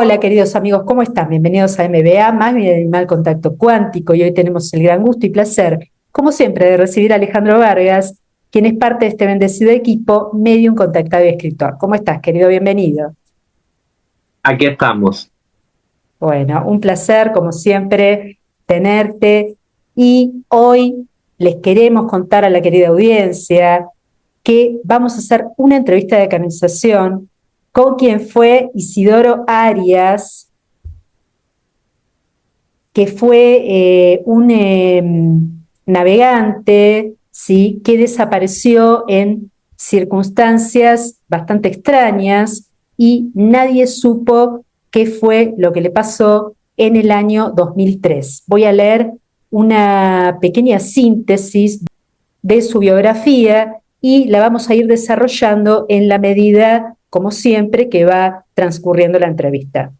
Hola, queridos amigos, ¿cómo están? Bienvenidos a MBA, más bien Animal Contacto Cuántico, y hoy tenemos el gran gusto y placer, como siempre, de recibir a Alejandro Vargas, quien es parte de este bendecido equipo Medium Contactado y Escritor. ¿Cómo estás, querido? Bienvenido. Aquí estamos. Bueno, un placer, como siempre, tenerte, y hoy les queremos contar a la querida audiencia que vamos a hacer una entrevista de canalización con quien fue Isidoro Arias, que fue un navegante, ¿sí?, que desapareció en circunstancias bastante extrañas y nadie supo qué fue lo que le pasó en el año 2003. Voy a leer una pequeña síntesis de su biografía y la vamos a ir desarrollando en la medida, como siempre, que va transcurriendo la entrevista.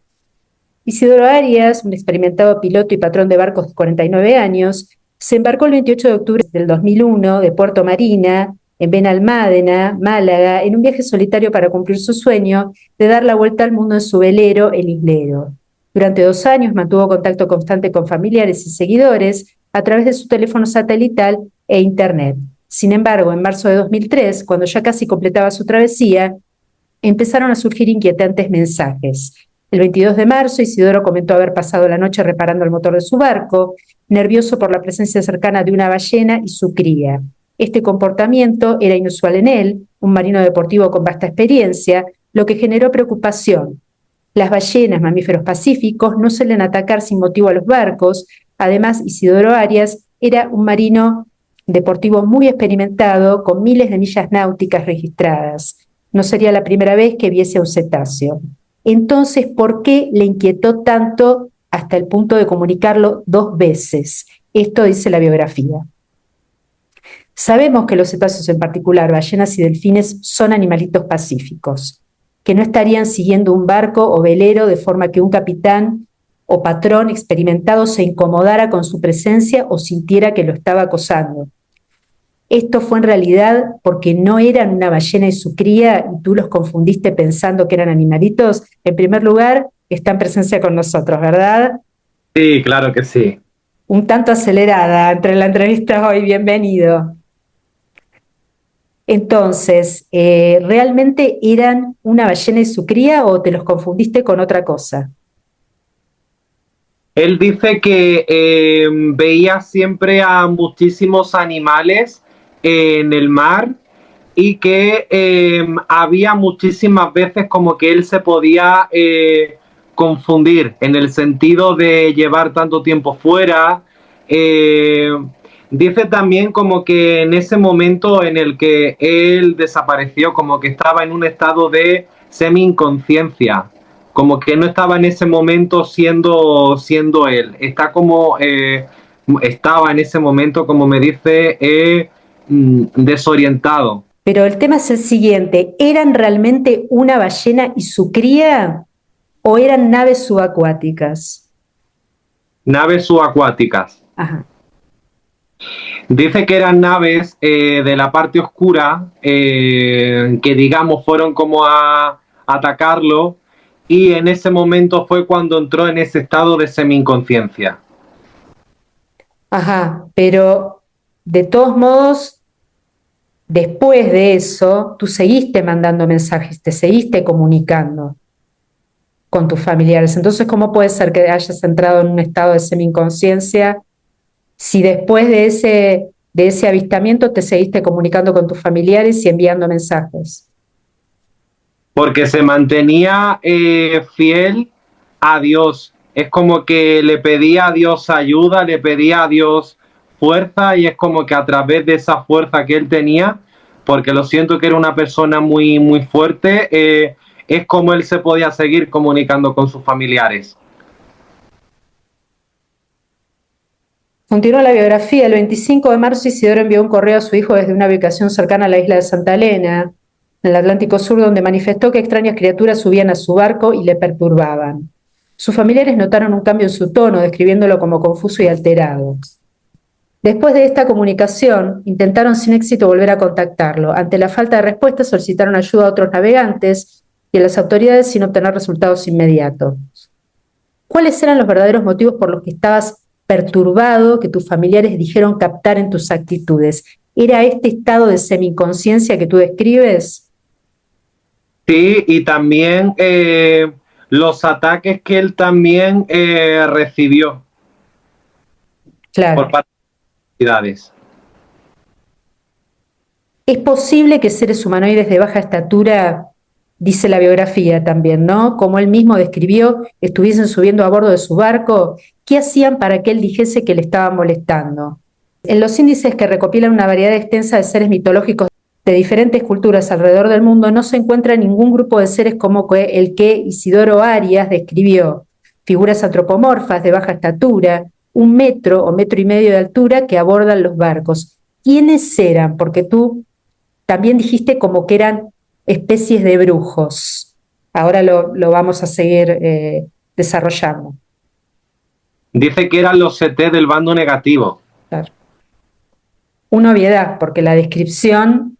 Isidoro Arias, un experimentado piloto y patrón de barcos de 49 años, se embarcó el 28 de octubre del 2001 de Puerto Marina, en Benalmádena, Málaga, en un viaje solitario para cumplir su sueño de dar la vuelta al mundo en su velero, el Islero. Durante 2 años mantuvo contacto constante con familiares y seguidores a través de su teléfono satelital e internet. Sin embargo, en marzo de 2003, cuando ya casi completaba su travesía, empezaron a surgir inquietantes mensajes. El 22 de marzo, Isidoro comentó haber pasado la noche reparando el motor de su barco, nervioso por la presencia cercana de una ballena y su cría. Este comportamiento era inusual en él, un marino deportivo con vasta experiencia, lo que generó preocupación. Las ballenas, mamíferos pacíficos, no suelen atacar sin motivo a los barcos. Además, Isidoro Arias era un marino deportivo muy experimentado, con miles de millas náuticas registradas. No sería la primera vez que viese a un cetáceo. Entonces, ¿por qué le inquietó tanto hasta el punto de comunicarlo 2 veces? Esto dice la biografía. Sabemos que los cetáceos, en particular ballenas y delfines, son animalitos pacíficos, que no estarían siguiendo un barco o velero de forma que un capitán o patrón experimentado se incomodara con su presencia o sintiera que lo estaba acosando. Esto fue en realidad porque no eran una ballena y su cría y tú los confundiste pensando que eran animalitos. En primer lugar, está en presencia con nosotros, ¿verdad? Sí, claro que sí. Un tanto acelerada entre la entrevista hoy, bienvenido. Entonces, ¿realmente eran una ballena y su cría o te los confundiste con otra cosa? Él dice que veía siempre a muchísimos animales en el mar y que había muchísimas veces como que él se podía confundir en el sentido de llevar tanto tiempo fuera. Eh, Dice también como que en ese momento en el que él desapareció, como que estaba en un estado de semi-inconsciencia, como que no estaba en ese momento siendo él, está como estaba en ese momento, como me dice, desorientado. Pero el tema es el siguiente, ¿eran realmente una ballena y su cría o eran naves subacuáticas? Naves subacuáticas. Ajá. Dice que eran naves de la parte oscura que digamos fueron como a atacarlo y en ese momento fue cuando entró en ese estado de semi-inconsciencia. Ajá, pero de todos modos, después de eso, tú seguiste mandando mensajes, te seguiste comunicando con tus familiares. Entonces, ¿cómo puede ser que hayas entrado en un estado de semi-inconsciencia si después de ese avistamiento te seguiste comunicando con tus familiares y enviando mensajes? Porque se mantenía fiel a Dios. Es como que le pedía a Dios ayuda, le pedía a Dios fuerza y es como que a través de esa fuerza que él tenía, porque lo siento que era una persona muy, muy fuerte, es como él se podía seguir comunicando con sus familiares. Continúa la biografía. El 25 de marzo, Isidoro envió un correo a su hijo desde una ubicación cercana a la isla de Santa Elena, en el Atlántico Sur, donde manifestó que extrañas criaturas subían a su barco y le perturbaban. Sus familiares notaron un cambio en su tono, describiéndolo como confuso y alterado. Después de esta comunicación, intentaron sin éxito volver a contactarlo. Ante la falta de respuesta, solicitaron ayuda a otros navegantes y a las autoridades sin obtener resultados inmediatos. ¿Cuáles eran los verdaderos motivos por los que estabas perturbado, que tus familiares dijeron captar en tus actitudes? ¿Era este estado de semiconsciencia que tú describes? Sí, y también los ataques que él también recibió por Claro. parte de las autoridades. Es posible que seres humanoides de baja estatura, dice la biografía también, ¿no? Como él mismo describió, estuviesen subiendo a bordo de su barco, ¿qué hacían para que él dijese que le estaban molestando? En los índices que recopilan una variedad extensa de seres mitológicos de diferentes culturas alrededor del mundo, no se encuentra ningún grupo de seres como el que Isidoro Arias describió, figuras antropomorfas de baja estatura, 1 metro o 1,5 metros de altura que abordan los barcos. ¿Quiénes eran? Porque tú también dijiste como que eran especies de brujos. Ahora lo vamos a seguir desarrollando. Dice que eran los CT del bando negativo. Claro. Una obviedad, porque la descripción,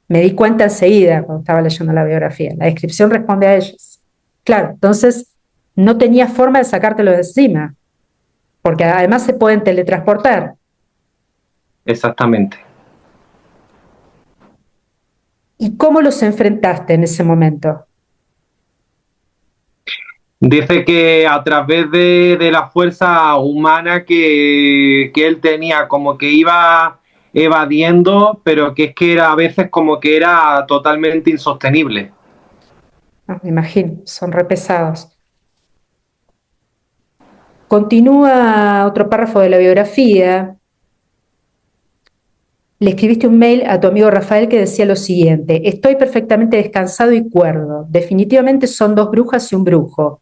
me di cuenta enseguida cuando estaba leyendo la biografía, la descripción responde a ellos. Claro, entonces no tenía forma de sacártelo de encima, porque además se pueden teletransportar. Exactamente. ¿Y cómo los enfrentaste en ese momento? Dice que a través de la fuerza humana que él tenía, como que iba evadiendo, pero que es que era a veces como que era totalmente insostenible. Ah, me imagino, son re pesados. Continúa otro párrafo de la biografía. Le escribiste un mail a tu amigo Rafael que decía lo siguiente: estoy perfectamente descansado y cuerdo. Definitivamente son 2 brujas y un brujo.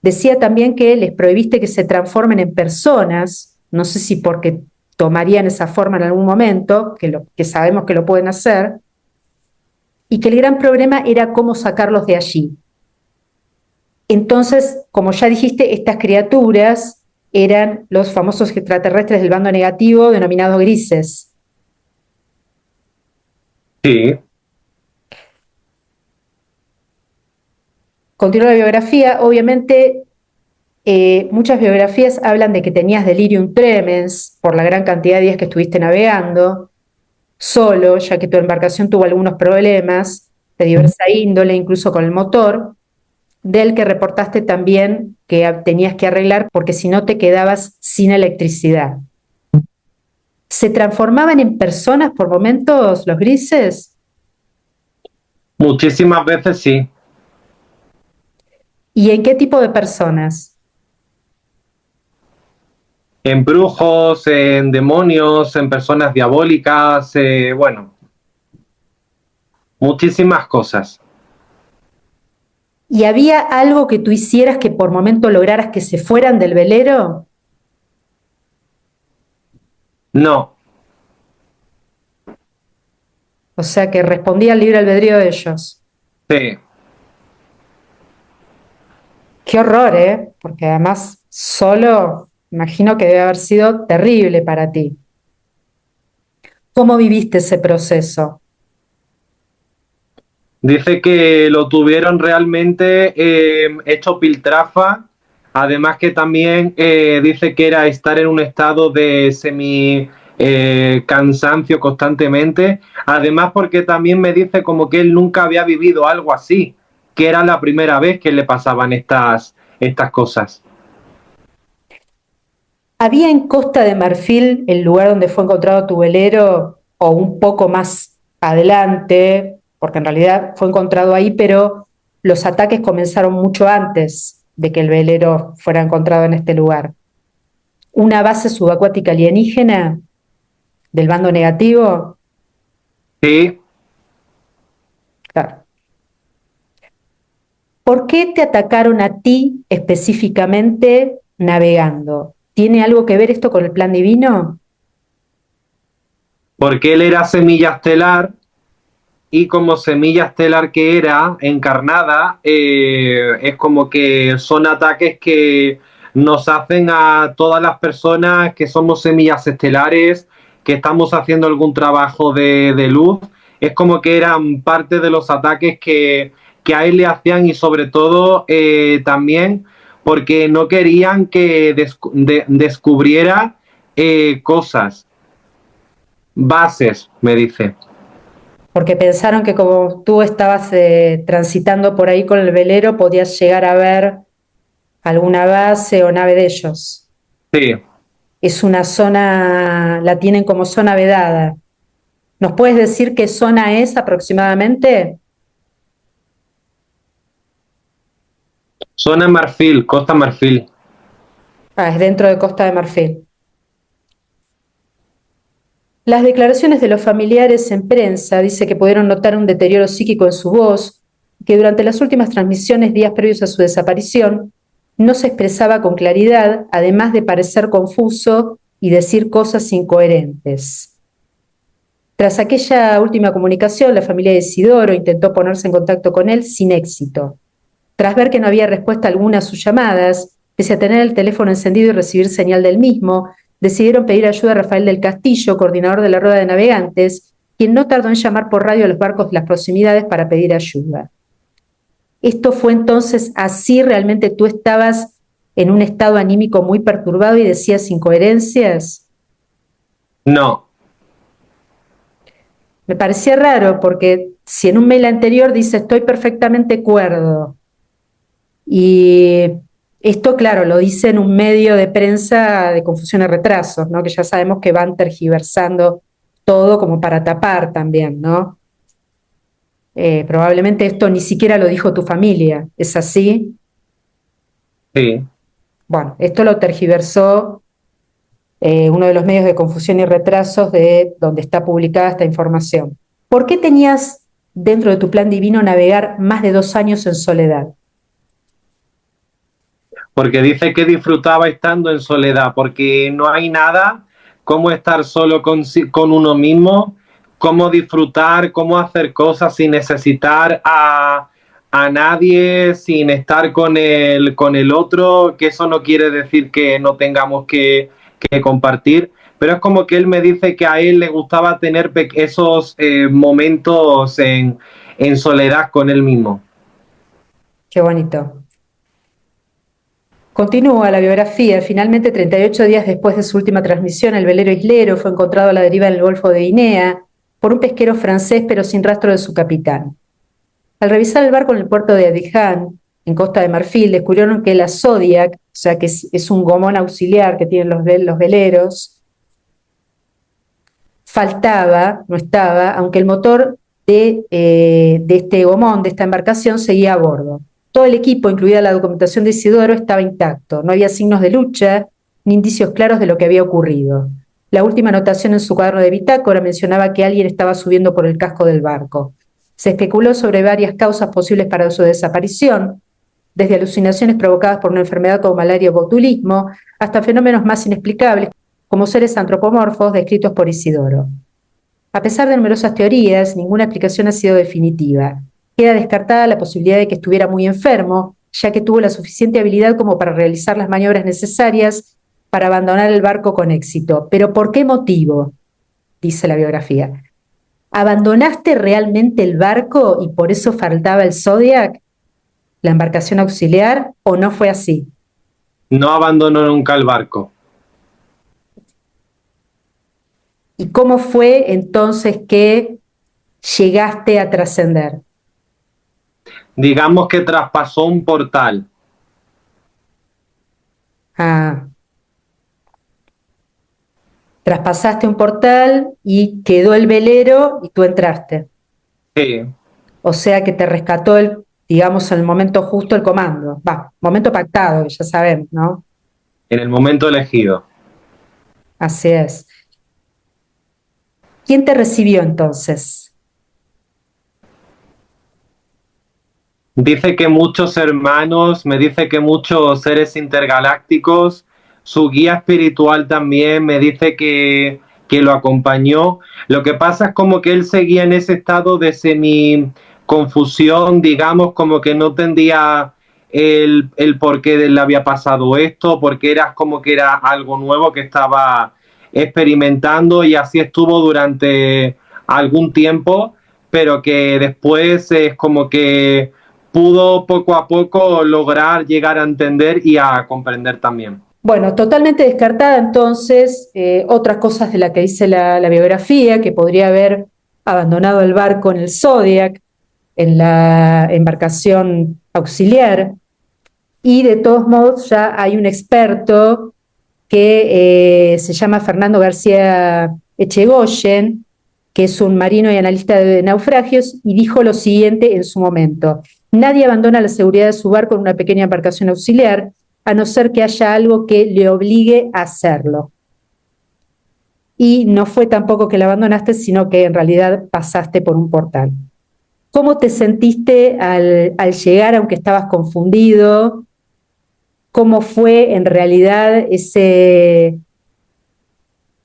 Decía también que les prohibiste que se transformen en personas, no sé si porque tomarían esa forma en algún momento, que sabemos que lo pueden hacer, y que el gran problema era cómo sacarlos de allí. Entonces, como ya dijiste, estas criaturas eran los famosos extraterrestres del bando negativo, denominados grises. Sí, Continúa la biografía, obviamente muchas biografías hablan de que tenías delirium tremens por la gran cantidad de días que estuviste navegando, solo, ya que tu embarcación tuvo algunos problemas de diversa índole, incluso con el motor, del que reportaste también que tenías que arreglar porque si no te quedabas sin electricidad. ¿Se transformaban en personas por momentos los grises? muchísimas veces sí. ¿Y en qué tipo de personas? En brujos, en demonios, en personas diabólicas, bueno, muchísimas cosas. ¿Y había algo que tú hicieras que por momento lograras que se fueran del velero? No, O sea, que respondía al libre albedrío de ellos. sí. Qué horror, ¿eh? Porque además solo, imagino que debe haber sido terrible para ti. ¿Cómo viviste ese proceso? Dice que lo tuvieron realmente hecho piltrafa. Además que también dice que era estar en un estado de semi cansancio constantemente. Además porque también me dice como que él nunca había vivido algo así, que era la primera vez que le pasaban estas cosas. ¿Había en Costa de Marfil, el lugar donde fue encontrado tu velero, o un poco más adelante, porque en realidad fue encontrado ahí, pero los ataques comenzaron mucho antes de que el velero fuera encontrado en este lugar? ¿Una base subacuática alienígena del bando negativo? Sí, Claro. ¿Por qué te atacaron a ti específicamente navegando? ¿Tiene algo que ver esto con el plan divino? porque él era semilla estelar y como semilla estelar que era encarnada, es como que son ataques que nos hacen a todas las personas que somos semillas estelares, que estamos haciendo algún trabajo de luz. Es como que eran parte de los ataques que a él le hacían y sobre todo también porque no querían que descubriera cosas, bases, me dice. Porque pensaron que como tú estabas transitando por ahí con el velero, podías llegar a ver alguna base o nave de ellos. Sí. Es una zona, la tienen como zona vedada. ¿Nos puedes decir qué zona es aproximadamente? Zona Marfil, Costa Marfil. Ah, es dentro de Costa de Marfil. Las declaraciones de los familiares en prensa dice que pudieron notar un deterioro psíquico en su voz, que durante las últimas transmisiones días previos a su desaparición no se expresaba con claridad, además de parecer confuso y decir cosas incoherentes. Tras aquella última comunicación, la familia de Isidoro intentó ponerse en contacto con él sin éxito. Tras ver que no había respuesta alguna a sus llamadas, pese a tener el teléfono encendido y recibir señal del mismo, decidieron pedir ayuda a Rafael del Castillo, coordinador de la Rueda de Navegantes, quien no tardó en llamar por radio a los barcos de las proximidades para pedir ayuda. Esto fue entonces así, realmente tú estabas en un estado anímico muy perturbado y decías incoherencias. No. Me parecía raro porque si en un mail anterior dice estoy perfectamente cuerdo y esto, claro, lo dice en un medio de prensa de confusión y retrasos, ¿no? Que ya sabemos que van tergiversando todo como para tapar también, ¿no? Probablemente esto ni siquiera lo dijo tu familia, ¿es así? Sí. Bueno, esto lo tergiversó uno de los medios de confusión y retrasos de donde está publicada esta información. ¿Por qué tenías dentro de tu plan divino navegar más de 2 años en soledad? Porque dice que disfrutaba estando en soledad, porque no hay nada como estar solo con uno mismo, cómo disfrutar, cómo hacer cosas sin necesitar a nadie, sin estar con el otro, que eso no quiere decir que no tengamos que compartir, pero es como que él me dice que a él le gustaba tener esos momentos en soledad con él mismo. Qué bonito. Continúa la biografía. Finalmente, 38 días después de su última transmisión, el velero islero fue encontrado a la deriva en el Golfo de Guinea por un pesquero francés, pero sin rastro de su capitán. Al revisar el barco en el puerto de Abidjan, en Costa de Marfil, descubrieron que la Zodiac, o sea que es un gomón auxiliar que tienen los veleros, faltaba, no estaba, aunque el motor de este gomón, de esta embarcación, seguía a bordo. Todo el equipo, incluida la documentación de Isidoro, estaba intacto. No había signos de lucha ni indicios claros de lo que había ocurrido. La última anotación en su cuaderno de bitácora mencionaba que alguien estaba subiendo por el casco del barco. Se especuló sobre varias causas posibles para su desaparición, desde alucinaciones provocadas por una enfermedad como malaria o botulismo, hasta fenómenos más inexplicables, como seres antropomorfos descritos por Isidoro. A pesar de numerosas teorías, ninguna explicación ha sido definitiva. Queda descartada la posibilidad de que estuviera muy enfermo, ya que tuvo la suficiente habilidad como para realizar las maniobras necesarias para abandonar el barco con éxito. ¿Pero por qué motivo? Dice la biografía. ¿Abandonaste realmente el barco y por eso faltaba el Zodiac, la embarcación auxiliar, o no fue así? No abandonó nunca el barco. ¿Y cómo fue entonces que llegaste a trascender? Digamos que traspasó un portal. Ah, traspasaste un portal y quedó el velero y tú entraste. Sí, O sea que te rescató digamos, en el momento justo el comando. Va, momento pactado, ya sabemos, ¿no? en el momento elegido. Así es. ¿Quién te recibió entonces? Dice que muchos hermanos, me dice que muchos seres intergalácticos, su guía espiritual también me dice que lo acompañó. Lo que pasa es como que él seguía en ese estado de semi confusión, digamos, como que no entendía el por qué le había pasado esto, porque era como que era algo nuevo que estaba experimentando y así estuvo durante algún tiempo, pero que después es como que pudo poco a poco lograr llegar a entender y a comprender también. Bueno, totalmente descartada entonces otras cosas de las que dice la biografía, que podría haber abandonado el barco en el Zodiac, en la embarcación auxiliar, y de todos modos ya hay un experto que se llama Fernando García Echegoyen, que es un marino y analista de naufragios, y dijo lo siguiente en su momento: nadie abandona la seguridad de su barco en una pequeña embarcación auxiliar, a no ser que haya algo que le obligue a hacerlo. Y no fue tampoco que la abandonaste, sino que en realidad pasaste por un portal. ¿Cómo te sentiste al llegar, aunque estabas confundido? ¿Cómo fue en realidad ese...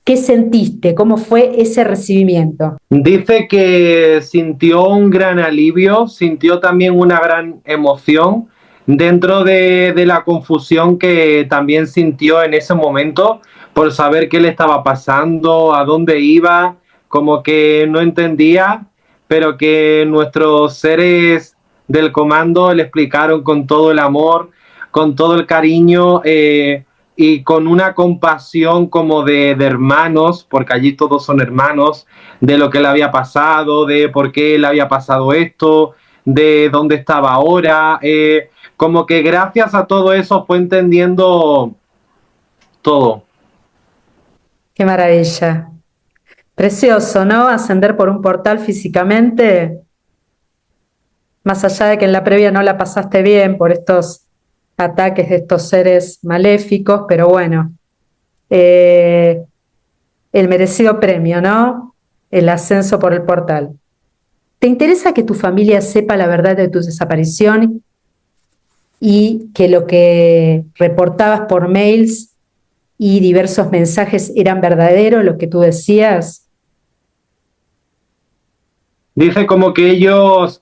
¿Qué sentiste? ¿Cómo fue ese recibimiento? Dice que sintió un gran alivio, sintió también una gran emoción dentro de la confusión que también sintió en ese momento por saber qué le estaba pasando, a dónde iba, como que no entendía, pero que nuestros seres del comando le explicaron con todo el amor, con todo el cariño y con una compasión como de hermanos, porque allí todos son hermanos, de lo que le había pasado, de por qué le había pasado esto, de dónde estaba ahora. Como que gracias a todo eso fue entendiendo todo. Qué maravilla. Precioso, ¿no? Ascender por un portal físicamente, más allá de que en la previa no la pasaste bien por estos ataques de estos seres maléficos, pero bueno, eh, el merecido premio, ¿no? El ascenso por el portal. ¿Te interesa que tu familia sepa la verdad de tu desaparición y que lo que reportabas por mails y diversos mensajes eran verdaderos, lo que tú decías? Dice como que ellos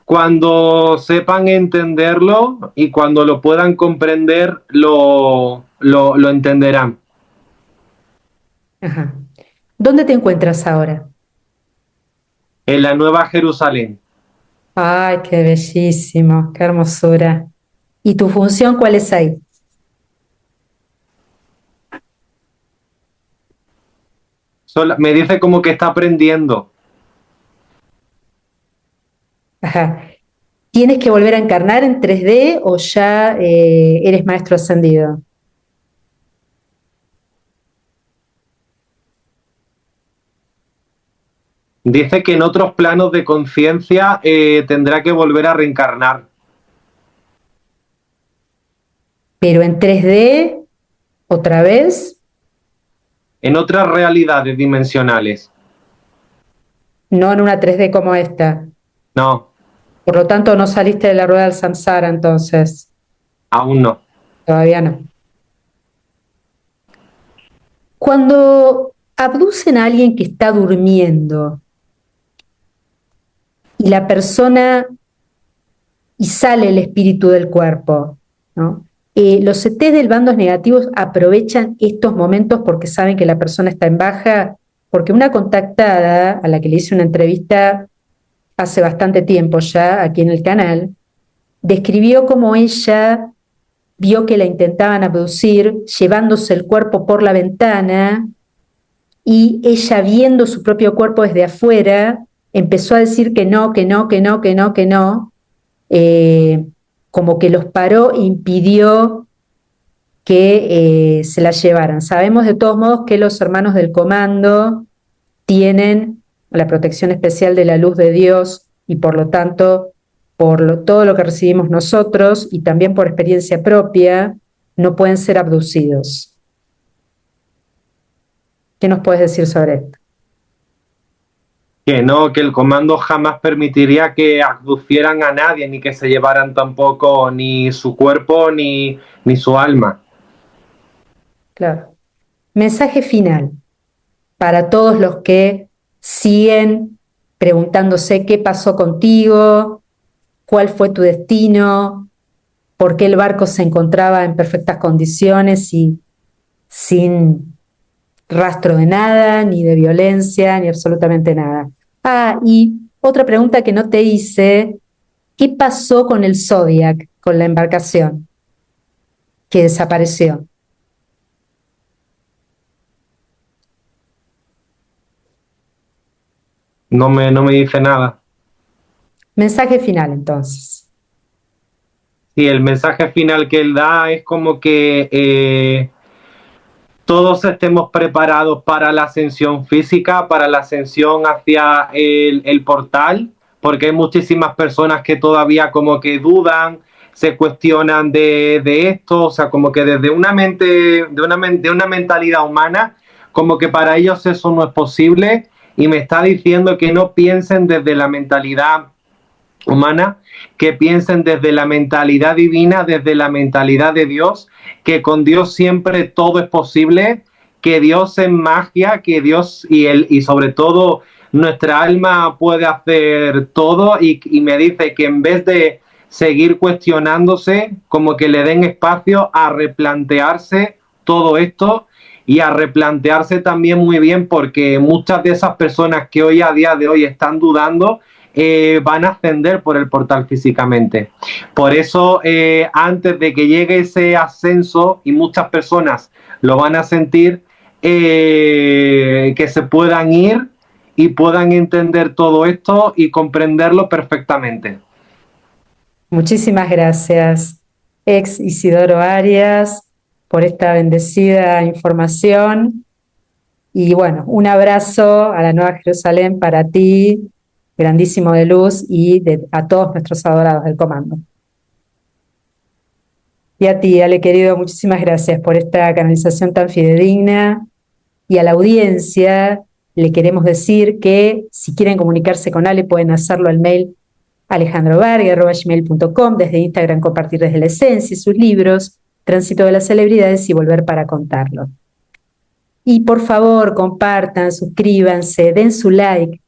cuando sepan entenderlo y cuando lo puedan comprender, lo entenderán. Ajá. ¿Dónde te encuentras ahora? En la Nueva Jerusalén. Ay, qué bellísimo, qué hermosura. ¿Y tu función cuál es ahí? Me dice como que está aprendiendo. Ajá. ¿Tienes que volver a encarnar en 3D o ya eres maestro ascendido? Dice que en otros planos de conciencia tendrá que volver a reencarnar. Pero en 3D, otra vez, En otras realidades dimensionales. no en una 3D como esta. No, Por lo tanto, no saliste de la rueda del samsara entonces. aún no. Todavía no. Cuando abducen a alguien que está durmiendo y la persona y sale el espíritu del cuerpo, ¿no? Los CT del bandos negativos aprovechan estos momentos porque saben que la persona está en baja, porque una contactada a la que le hice una entrevista hace bastante tiempo ya aquí en el canal, describió cómo ella vio que la intentaban abducir llevándose el cuerpo por la ventana y ella viendo su propio cuerpo desde afuera empezó a decir que no, que no, que no, que no, que no, eh, como que los paró e impidió que se la llevaran. Sabemos de todos modos que los hermanos del comando tienen la protección especial de la luz de Dios y por lo tanto, todo lo que recibimos nosotros y también por experiencia propia, no pueden ser abducidos. ¿Qué nos puedes decir sobre esto? Que no, que el comando jamás permitiría que abducieran a nadie, ni que se llevaran tampoco ni su cuerpo ni su alma. Claro. Mensaje final para todos los que siguen preguntándose qué pasó contigo, cuál fue tu destino, por qué el barco se encontraba en perfectas condiciones y sin rastro de nada, ni de violencia, ni absolutamente nada. Ah, y Otra pregunta que no te hice, ¿qué pasó con el Zodiac, con la embarcación que desapareció? No me dice nada. Mensaje final, entonces. Y el mensaje final que él da es como que todos estemos preparados para la ascensión física, para la ascensión hacia el portal, porque hay muchísimas personas que todavía como que dudan, se cuestionan de esto, o sea, como que desde una mente, de una mentalidad humana, como que para ellos eso no es posible, y me está diciendo que no piensen desde la mentalidad humana, que piensen desde la mentalidad divina, desde la mentalidad de Dios, que con Dios siempre todo es posible, que Dios es magia, que Dios y sobre todo nuestra alma puede hacer todo, y me dice que en vez de seguir cuestionándose, como que le den espacio a replantearse todo esto y a replantearse también muy bien, porque muchas de esas personas que hoy a día de hoy están dudando, van a ascender por el portal físicamente. Por eso, antes de que llegue ese ascenso, y muchas personas lo van a sentir, que se puedan ir y puedan entender todo esto y comprenderlo perfectamente. Muchísimas gracias, ex Isidoro Arias, por esta bendecida información. Y bueno, un abrazo a la Nueva Jerusalén para ti, grandísimo de luz, y a todos nuestros adorados del comando. Y a ti, Ale querido, muchísimas gracias por esta canalización tan fidedigna. Y a la audiencia le queremos decir que si quieren comunicarse con Ale pueden hacerlo al mail alejandrovarga@gmail.com, desde Instagram compartir desde la esencia, sus libros, Tránsito de las Celebridades y Volver para Contarlo. Y por favor, compartan, suscríbanse, den su like,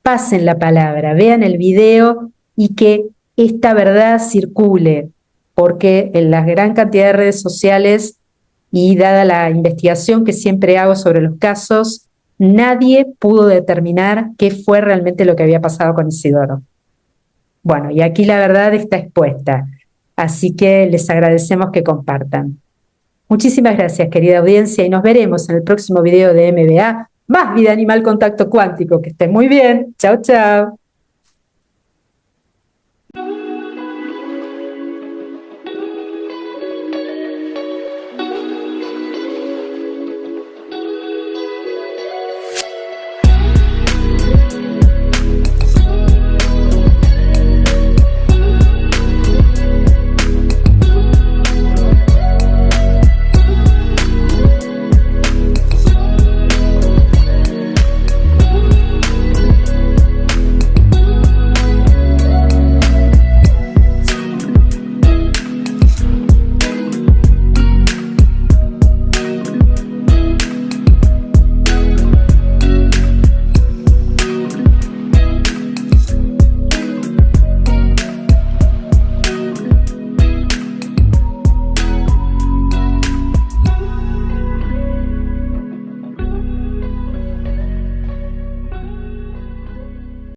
pasen la palabra, vean el video y que esta verdad circule, porque en la gran cantidad de redes sociales y dada la investigación que siempre hago sobre los casos, nadie pudo determinar qué fue realmente lo que había pasado con Isidoro. Bueno, y aquí la verdad está expuesta, así que les agradecemos que compartan. Muchísimas gracias, querida audiencia, y nos veremos en el próximo video de MBA, Más Vida Animal Contacto Cuántico. Que estén muy bien. Chao, chao.